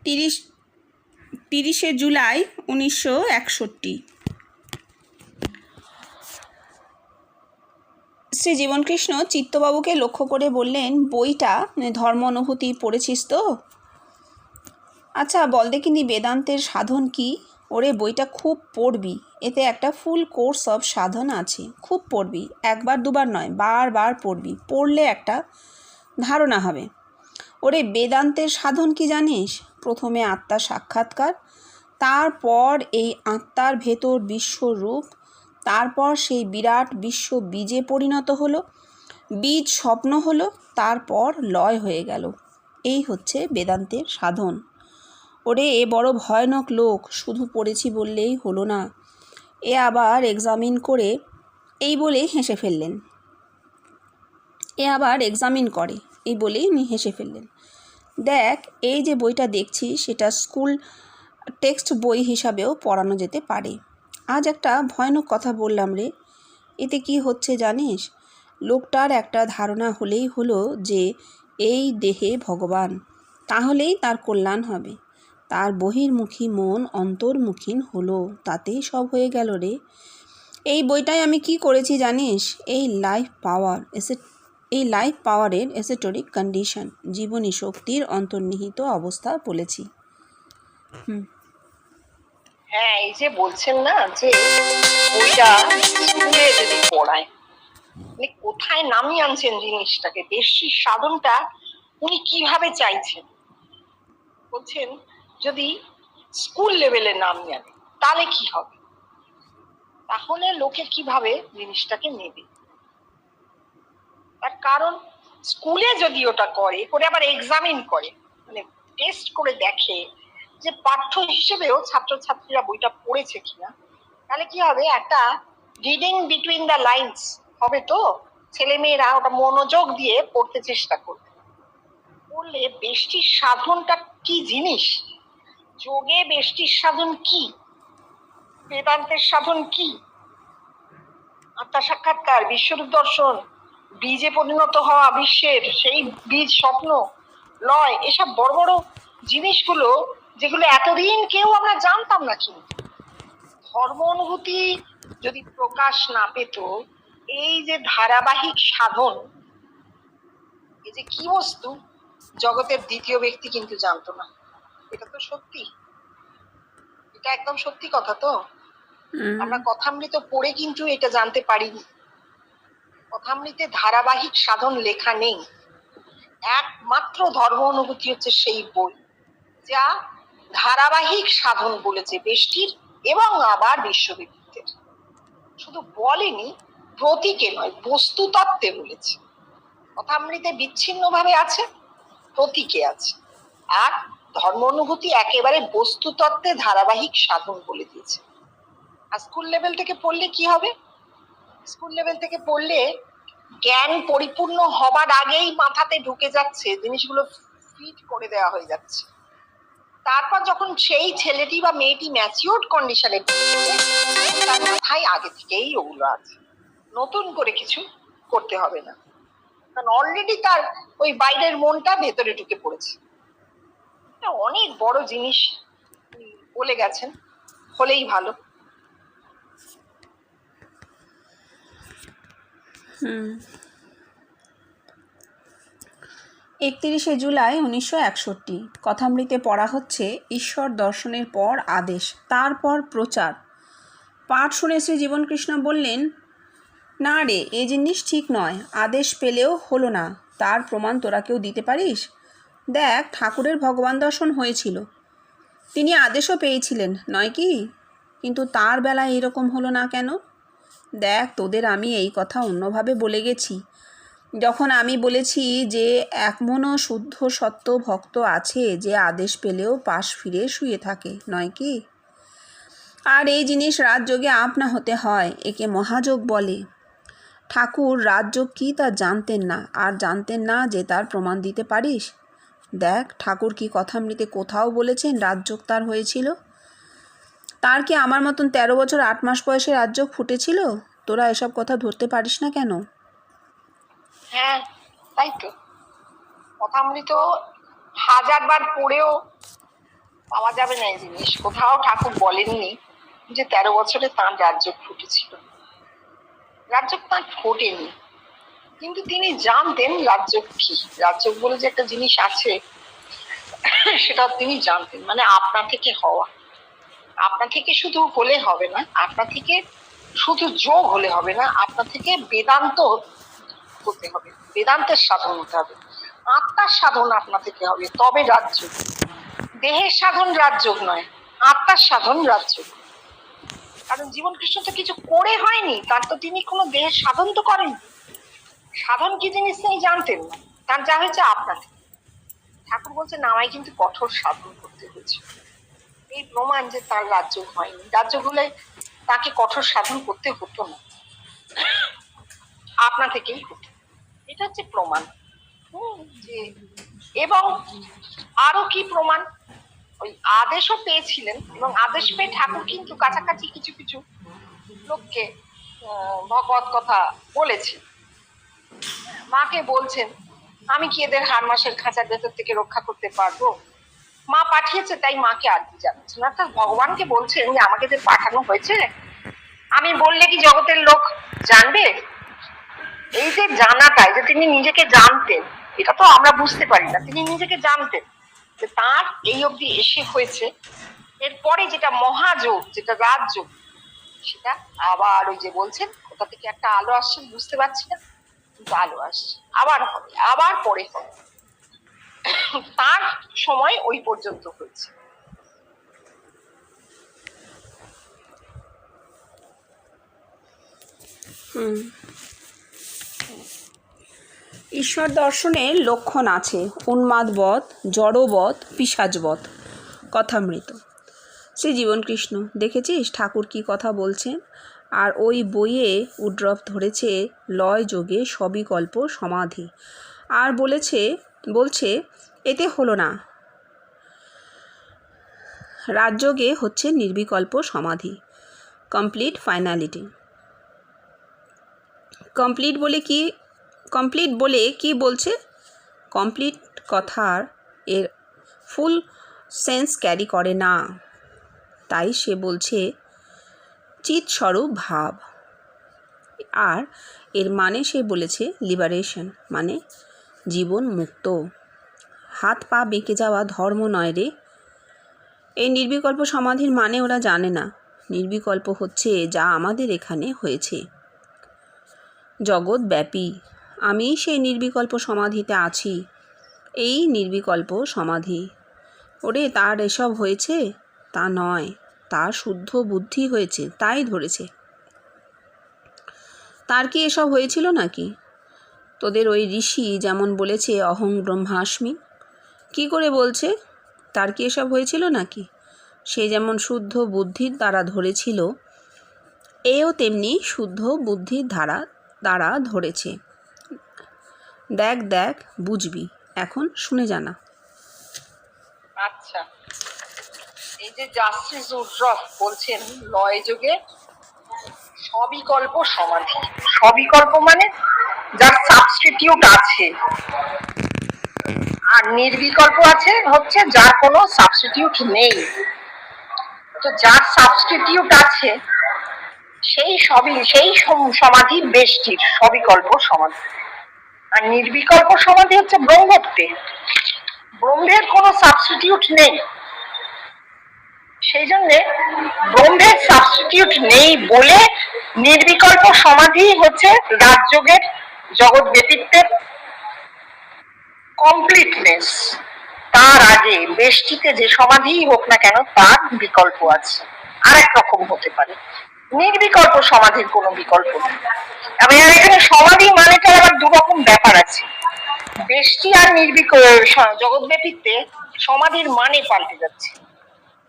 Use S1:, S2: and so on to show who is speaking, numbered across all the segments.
S1: তিরিশ 30শে জুলাই 1961। শ্রী জীবনকৃষ্ণ চিত্তবাবুকে লক্ষ্য করে বললেন, বইটা ধর্ম অনুভূতি পড়েছিস তো? আচ্ছা বল দেখিনি বেদান্তের সাধন কি? ওরে বইটা খুব পড়বি, এতে একটা ফুল কোর্স অফ সাধন আছে, খুব পড়বি, একবার দুবার নয়, বারবার পড়বি, পড়লে একটা ধারণা হবে। ওরে বেদান্তের সাধন কি জানিস? প্রথমে আত্মার সাক্ষাৎকার, তারপর এই আত্মার ভেতর বিশ্বরূপ, তারপর সেই বিরাট বিশ্ব বীজে পরিণত হলো, বীজ স্বপ্ন হলো, তারপর লয় হয়ে গেল। এই হচ্ছে বেদান্তের সাধন। ওরে এ বড় ভয়ানক লোক, শুধু পড়েছি বললেই হলো না, এ আবার এক্সামিন করে, এই বলে হেসে ফেললেন। এই বলেই উনি হেসে ফেললেন। দেখ, এই যে বইটা দেখছি সেটা স্কুল টেক্সট বই হিসাবেও পড়ানো যেতে পারে। আজ একটা ভয়ানক কথা বললাম রে। এতে কি হচ্ছে জানিস? লোকটার একটা ধারণা হলেই হলো যে এই দেহে ভগবান, তাহলেই তার কল্যাণ হবে। তার বহির্মুখী মন অন্তর্মুখীন হলো, তাতেই সব হয়ে গেল রে। এই বইটায় আমি কি করেছি জানিস? এই লাইফ পাওয়ারের এসেটরিক কন্ডিশন, জীবনী শক্তির অন্তর্নিহিত অবস্থা বলেছি।
S2: হ্যাঁ, এই যে বলছেন না যে বইটা স্কুলে যদি পড়ায়, মানে কোথায় নামিয়ে আনছেন জিনিসটাকে, বেশির সাধনটা উনি কিভাবে চাইছেন। বলছেন যদি স্কুল লেভেলে নামিয়ে আনে তাহলে কি হবে, তাহলে লোকে কিভাবে জিনিসটাকে নেবে। তার কারণ স্কুলে যদি ওটা করে আবার এক্সামিন করে, মানে টেস্ট করে দেখে যে পাঠ্য হিসেবেও ছাত্রছাত্রীরা বইটা পড়েছে কিনা, তাহলে কি হবে, একটা রিডিং বিটুইন দ্য লাইন্স হবে। তো ছেলেমেয়েরা ওটা মনোযোগ দিয়ে পড়তে চেষ্টা করবে। পড়লে বেষ্টির সাধনটা কি জিনিস, যোগে বেষ্টির সাধন কি, বেদান্তের সাধন কি, আত্মা সাক্ষাৎকার, বিশ্বরূপ দর্শন, বীজে পরিণত হওয়া বিশ্বের, সেই বীজ স্বপ্ন লয়, এসব বড় বড় জিনিসগুলো যেগুলো এতদিন কেউ আমরা জানতাম না। কিন্তু ধর্ম অনুভূতি যদি প্রকাশ না পেত, এই যে ধারাবাহিক সাধন, এই যে কি বস্তু, জগতের দ্বিতীয় ব্যক্তি কিন্তু জানতো না। এটা তো সত্যি, এটা একদম সত্যি কথা। তো আমরা কথামৃত পড়ে কিন্তু এটা জানতে পারিনি। কথামৃতে ধারাবাহিক সাধন লেখা নেই, একমাত্র ধর্ম অনুভূতি হচ্ছে সেই বই যা ধারাবাহিক সাধন বলেছে বেষ্টির এবং আবার বিশ্ববিদ্যালয়ের। শুধু বলেনি, প্রতীকে নয় বস্তুতত্ত্বে বলেছে। কথামৃতে বিচ্ছিন্নভাবে আছে, প্রতীকে আছে, আর ধর্ম অনুভূতি একেবারে বস্তুতত্ত্বে ধারাবাহিক সাধন বলে দিয়েছে। আর স্কুল লেভেল থেকে পড়লে কি হবে? স্কুল লেভেল থেকে পড়লে জ্ঞান পরিপূর্ণ হবার আগেই মাথাতে ঢুকে যাচ্ছে, জিনিসগুলো ফিট করে দেওয়া হয়ে যাচ্ছে। তারপর যখন সেই ছেলেটি বা মেয়েটি ম্যাচিউরড কন্ডিশনে তার মাথায় আগে থেকেই ওগুলো আছে, নতুন করে কিছু করতে হবে না, কারণ অলরেডি তার ওই বাইরের মনটা ভেতরে ঢুকে পড়েছে। অনেক বড় জিনিস বলে গেছেন, হলেই ভালো।
S1: 31শে জুলাই 1961। কথামৃতে পড়া হচ্ছে ঈশ্বর দর্শনের পর আদেশ, তারপর প্রচার। পাঠ শুনে শ্রী জীবনকৃষ্ণ বললেন, না রে, এই জিনিস ঠিক নয়, আদেশ পেলেও হলো না, তার প্রমাণ তোরা কেউ দিতে পারিস? দেখ, ঠাকুরের ভগবান দর্শন হয়েছিল, তিনি আদেশও পেয়েছিলেন নয় কি? কিন্তু তার বেলায় এরকম হলো না কেন? দেখ, তোদের আমি এই কথা অন্যভাবে বলে গেছি, যখন আমি বলেছি যে একমনও শুদ্ধ সত্য ভক্ত আছে যে আদেশ পেলেও পাশ ফিরে শুয়ে থাকে, নয় কি? আর এই জিনিস রাজযোগে আপনা হতে হয়, একে মহাযোগ বলে। ঠাকুর রাজযোগ কি তা জানতেন না, আর জানতেন না যে তার প্রমাণ দিতে পারিস। দেখ, ঠাকুর কি কথামৃতে কোথাও বলেছেন রাজযোগ তার হয়েছিল? তার কি আমার মতন 13 বছর 8 মাস বয়সে রাজযোগ ফুটেছিল? তোরা এসব কথা ধরতে পারিস না কেন?
S2: হ্যাঁ, তাই তো। কথামৃত হাজারবার পড়েও পাওয়া যাবে না এই জিনিস। কোথাও ঠাকুর বলেননি যে 13 বছরে তাঁর রাজযোগ ফুটেছিল। রাজযোগ তাঁর ফোটেনি, কিন্তু তিনি জানতেন রাজযোগ কি, রাজযোগ বলে যে একটা জিনিস আছে সেটা তিনি জানতেন। মানে আপনা থেকে হওয়া, আপনা থেকে শুধু হলে হবে না, আপনা থেকে শুধু যোগ হলে হবে না, আপনা থেকে বেদান্ত হতে হবে, বেদান্তের সাধন হতে হবে, আত্মার সাধন আপনা থেকে হবে, তবে রাজযোগ। দেহের সাধন রাজযোগ নয়, আত্মার সাধন রাজযোগ। কারণ জীবন কৃষ্ণ তো কিছু করে হয়নি, তার তো তিনি কোনো দেহের সাধন তো করেন। সাধন কি জিনিস তিনি জানতেন না, তার যা হয়েছে আপনা থেকে। ঠাকুর বলছেন আমায় কিন্তু কঠোর সাধন করতে হয়েছে, এই প্রমাণ যে তার রাজযোগ হয়নি। রাজযোগ হলে তাকে কঠোর সাধন করতে হতো না, আপনা থেকেই হতো। এটা হচ্ছে প্রমাণ। যে এবং আরো কি প্রমাণ, ওই আদেশও পেয়েছিলেন, এবং আদেশ পেয়ে ঠাকুর কিন্তু কাছাকাছি কিছু কিছু লোককে ভগবত কথা বলেছে। মাকে বলছেন আমি কি এদের হাড় মাসের খাঁচার ভেতর থেকে রক্ষা করতে পারবো? মা পাঠিয়েছে তাই মাকে আরতি জানাচ্ছেন, অর্থাৎ ভগবানকে বলছেন যে আমাকে যে পাঠানো হয়েছে, আমি বললে কি জগতের লোক জানবে? এই যে জানাটাই, যে তিনি নিজেকে জানতেন, এটা তো আমরা বুঝতে পারি না, তিনি নিজেকে জানতেন যে তার এই অবধি এসে হয়েছে। এরপরে যেটা মহাযোগ, যেটা রাজযোগ, সেটা আবার ওই যে বলছেন কোথা থেকে একটা আলো আসছে বুঝতে পারছি না, কিন্তু আলো আসছে, আবার হবে, আবার পরে হবে। তার সময় ওই পর্যন্ত হয়েছে।
S1: ঈশ্বর দর্শনের লক্ষণ আছে উন্মাদবধ, জড়বধ, পিশাচবধ। কথামৃত। শ্রী জীবনকৃষ্ণ, দেখেছিস ঠাকুর কি কথা বলছেন? আর ওই বইয়ে উড্রব ধরেছে লয় যোগে সবিকল্প সমাধি, আর বলছে এতে হলো না, রাজযোগে হচ্ছে নির্বিকল্প সমাধি, কমপ্লিট ফাইনালিটি। কমপ্লিট বলে কি বলছে? কমপ্লিট কথার এর ফুল সেন্স ক্যারি করে না, তাই সে বলছে চিৎস্বরূপ ভাব। আর এর মানে সে বলেছে লিবারেশন, মানে জীবন মুক্ত। হাত পা বেঁকে যাওয়া ধর্ম নয় রে। এই নির্বিকল্প সমাধির মানে ওরা জানে না। নির্বিকল্প হচ্ছে যা আমাদের এখানে হয়েছে, জগৎব্যাপী। আমি সেই নির্বিকল্প সমাধিতে আছি, এই নির্বিকল্প সমাধি। ওরে তার এসব হয়েছে তা নয়, তার শুদ্ধ বুদ্ধি হয়েছে তাই ধরেছে। তার কি এসব হয়েছিল নাকি? তোদের ওই ঋষি যেমন বলেছে অহং ব্রহ্মাস্মি, কি করে বলছে? তার কি এসব হয়েছিল নাকি? সে যেমন শুদ্ধ বুদ্ধির দ্বারা ধরেছিল, এও তেমনি শুদ্ধ বুদ্ধির দ্বারা ধরেছে। দেখ বুঝবি, এখন শুনে জানা।
S2: আচ্ছা, এই যে জাস্টিস উড্রফ বলছেন লয় যোগে সবিকল্প সমাধি। সবিকল্প মানে যার সাবস্টিটিউট আছে, আর নির্বিকল্প আছে হচ্ছে যার কোনো সাবস্টিটিউট নেই। তো যার সাবস্টিটিউট আছে সেই সমাধি বেষ্টির সবিকল্প সমাধি। আর নির্বিকল্প সমাধি হচ্ছে ব্রহ্মত্বে, ব্রহ্মের কোনো সাবস্টিটিউট নেই। সেই জন্যে ব্রহ্মের সাবস্টিটিউট নেই বলে নির্বিকল্প সমাধি হচ্ছে রাজযোগের, জগৎ ব্যতীতের কমপ্লিটনেস। তার আগে বেষ্টিতে যে সমাধি হোক না কেন তার বিকল্প আছে, আরেক রকম হতে পারে। নির্বিকল্প সমাধির কোনো বিকল্প নেই। আমি আর এখানে সমাধি মানেটা আবার দুরকম ব্যাপার আছে। বেষ্টি আর জগৎ ব্যতীতে সমাধির মানে পাল্টে যাচ্ছে।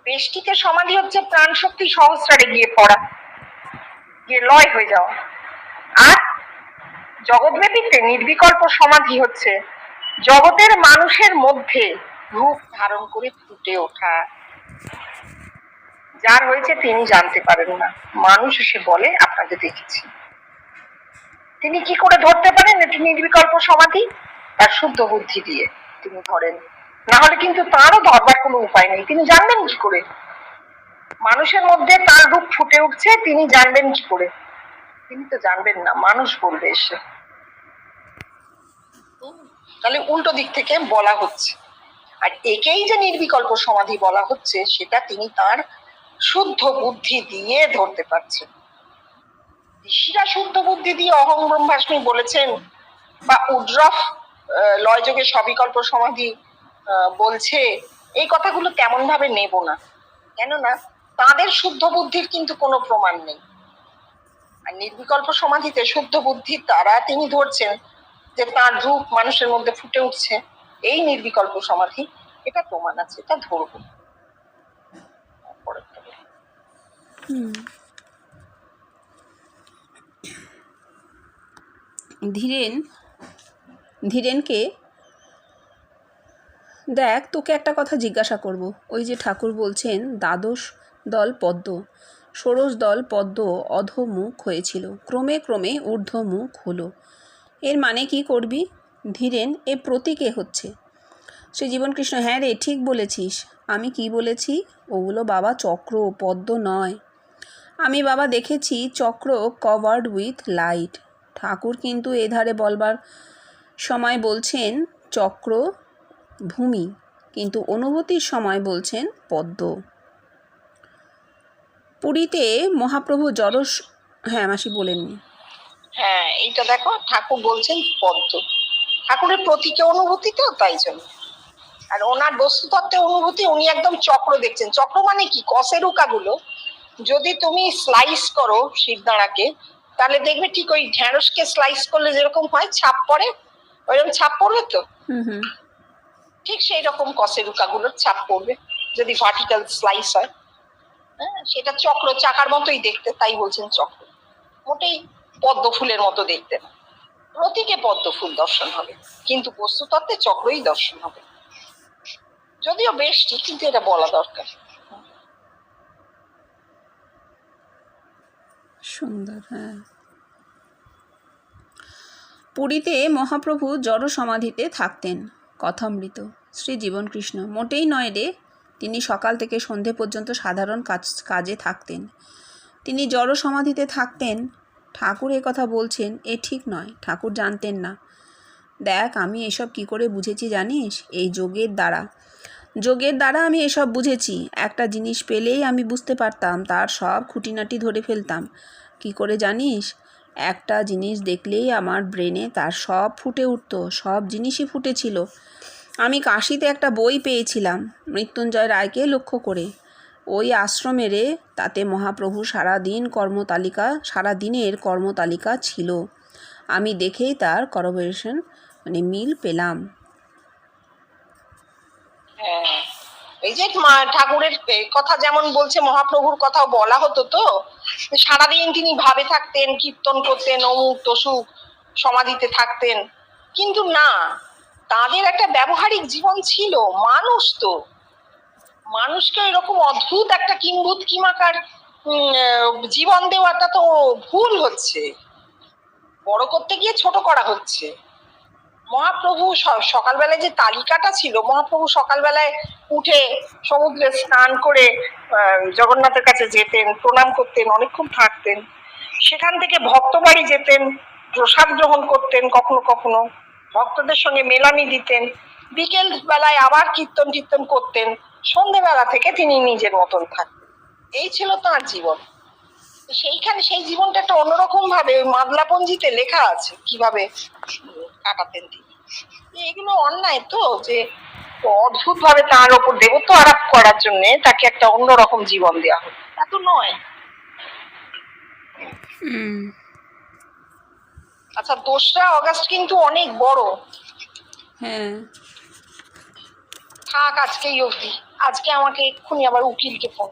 S2: বেষ্টিতে সমাধি হচ্ছে প্রাণ শক্তি সহস্রারে গিয়ে পড়া, গিয়ে লয় হয়ে যাওয়া। আর জগৎ ব্যতীতে নির্বিকল্প সমাধি হচ্ছে জগতের মানুষের মধ্যে রূপ ধারণ করে ফুটে ওঠা। যার হয়েছে তিনি জানতে পারেন না, মানুষ এসে বলে আপনাকে দেখেছি। তিনি কি করে ধরতে পারেন এটি নির্বিকল্প সমাধি? তার শুদ্ধ বুদ্ধি দিয়ে তিনি ধরেন। না হলে কিন্তু তারও ধরবার কোনো উপায় নেই। তিনি জানবেন কি করে মানুষের মধ্যে তার রূপ ফুটে উঠছে? তিনি জানবেন কি করে? তিনি তো জানবেন না, মানুষ বলবে এসে। তাহলে উল্টো দিক থেকে বলা হচ্ছে। আর একেই যে নির্বিকল্প সমাধি বলা হচ্ছে সেটা তিনি তার শুদ্ধ বুদ্ধি দিয়ে ধরতে পারছেন। ঋষিরা শুদ্ধ বুদ্ধি দিয়ে অহং ব্রহ্মাস্মি বলেছেন, বা উড্রফ লয়যোগে সবিকল্প সমাধি বলছে, এই কথাগুলো তেমন ভাবে নেব না, কেননা তাদের শুদ্ধ বুদ্ধির কিন্তু কোনো প্রমাণ নেই। আর নির্বিকল্প সমাধিতে শুদ্ধ বুদ্ধির দ্বারা তিনি ধরছেন যে তার রূপ মানুষের মধ্যে ফুটে উঠছে, এই নির্বিকল্প সমাধি, এটা প্রমাণ আছে, এটা ধরবো।
S1: ধীরেনকে দেখ, তোকে একটা কথা জিজ্ঞাসা করব। ওই যে ঠাকুর বলছেন দ্বাদশ দল পদ্ম, ষোড়শ দল পদ্ম অধোমুখ হয়েছিল, ক্রমে ক্রমে ঊর্ধ্বমুখ হলো, এর মানে কি করবি? ধীরেন, এ প্রতীকে হচ্ছে। শ্রী জীবনকৃষ্ণ: হ্যাঁ রে, ঠিক বলেছিস। আমি কি বলেছি? ওগুলো বাবা চক্র, পদ্ম নয়। আমি বাবা দেখেছি চক্র কভার্ড উইথ লাইট। ঠাকুর কিন্তু এধারে বলবার সময় বলছেন চক্র ভূমি, কিন্তু অনুভূতির সময় বলছেন পদ্ম। পুরীতে মহাপ্রভু হ্যাঁ মাসি বলেননি।
S2: হ্যাঁ, এইটা দেখো, ঠাকুর বলছেন পদ্ম। ঠাকুরের প্রতীকে অনুভূতি তো, তাই জন্য। আর ওনার বস্তুতত্ত্বে অনুভূতি, উনি একদম চক্র দেখছেন। চক্র মানে কি? কসেরুকা গুলো যদি তুমি স্লাইস করো শিবদাঁড়াকে, তাহলে দেখবে ঠিক ওই ঢেঁড়সকে স্লাইস করলে যেরকম হয় ছাপ পড়ে, ওইরকম ছাপ পড়বে তো। ঠিক সেই রকম কসেরুকা গুলোর ছাপ পড়বে যদি ভার্টিক্যাল স্লাইস হয়। হ্যাঁ, সেটা চক্র, চাকার মতোই দেখতে, তাই বলছেন চক্র। মোটেই পদ্ম ফুলের মতো দেখতে না। প্রতীকে পদ্ম ফুল দর্শন হবে, কিন্তু বস্তুতত্ত্বে চক্রই দর্শন হবে। যদিও বেশ ঠিক, কিন্তু এটা বলা দরকার।
S1: সুন্দর। হ্যাঁ, পুরীতে মহাপ্রভু জড় সমাধিতে থাকতেন। কথামৃত। শ্রী জীবনকৃষ্ণ: মোটেই নয় রে, তিনি সকাল থেকে সন্ধে পর্যন্ত সাধারণ কাজে থাকতেন। তিনি জড় সমাধিতে থাকতেন। ঠাকুর এ কথা বলছেন, এ ঠিক নয়। ঠাকুর জানতেন না। দেখ, আমি এসব কি করে বুঝেছি জানিস? এই যোগের দ্বারা আমি এসব বুঝেছি। একটা জিনিস পেলেই আমি বুঝতে পারতাম, তার সব খুঁটিনাটি ধরে ফেলতাম। কি করে জানিস? একটা জিনিস দেখলেই আমার ব্রেনে তার সব ফুটে উঠত, সব জিনিসই ফুটেছিল। আমি কাশিতে একটা বই পেয়েছিলাম মৃত্যুঞ্জয় রায়কে লক্ষ্য করে, ওই আশ্রমেরে, তাতে মহাপ্রভু সারাদিনের কর্মতালিকা ছিল। আমি দেখেই তার করোবোরেশন মিল পেলাম।
S2: এই যে ঠাকুরের কথা যেমন বলছে, মহাপ্রভুর কথাও বলা হতো তো। সারাদিন তিনি ভাবে থাকতেন, কীর্তন করতেন, অমুক তসুক, সমাধিতে থাকতেন। কিন্তু না, তাদের একটা ব্যবহারিক জীবন ছিল। মানুষ তো, মানুষকে এরকম অদ্ভুত একটা কিম্ভূত কিমাকার জীবন দেওয়াটা তো ভুল হচ্ছে। বড় করতে গিয়ে ছোট করা হচ্ছে। মহাপ্রভু সকালবেলায় যে তালিকাটা ছিল, মহাপ্রভু সকালবেলায় উঠে সমুদ্রে স্নান করে জগন্নাথের কাছে যেতেন, প্রণাম করতেন, অনেকক্ষণ থাকতেন। সেখান থেকে ভক্ত বাড়ি যেতেন, প্রসাদ গ্রহণ করতেন, কখনো কখনো ভক্তদের সঙ্গে মেলানি দিতেন। বিকেল বেলায় আবার কীর্তন করতেন। সন্ধ্যেবেলা থেকে তিনি নিজের মতন থাকতেন। এই ছিল তাঁর জীবন। সেইখানে সেই জীবনটা একটা অন্যরকম ভাবে ওই মাদলাপঞ্জিতে লেখা আছে কিভাবে কাটাতেন তিনি। এগুলো অন্যায় তো, যে অদ্ভুত ভাবে তার ওপর দেবত্ব আরোপ করার জন্য তাকে একটা অন্যরকম জীবন দেওয়া হলো, তা তো নয়। আচ্ছা, 2রা অগাস্ট কিন্তু অনেক বড়।
S1: হ্যাঁ,
S2: থাক আজকেই অবধি। আজকে আমাকে এক্ষুনি আবার উকিলকে ফোন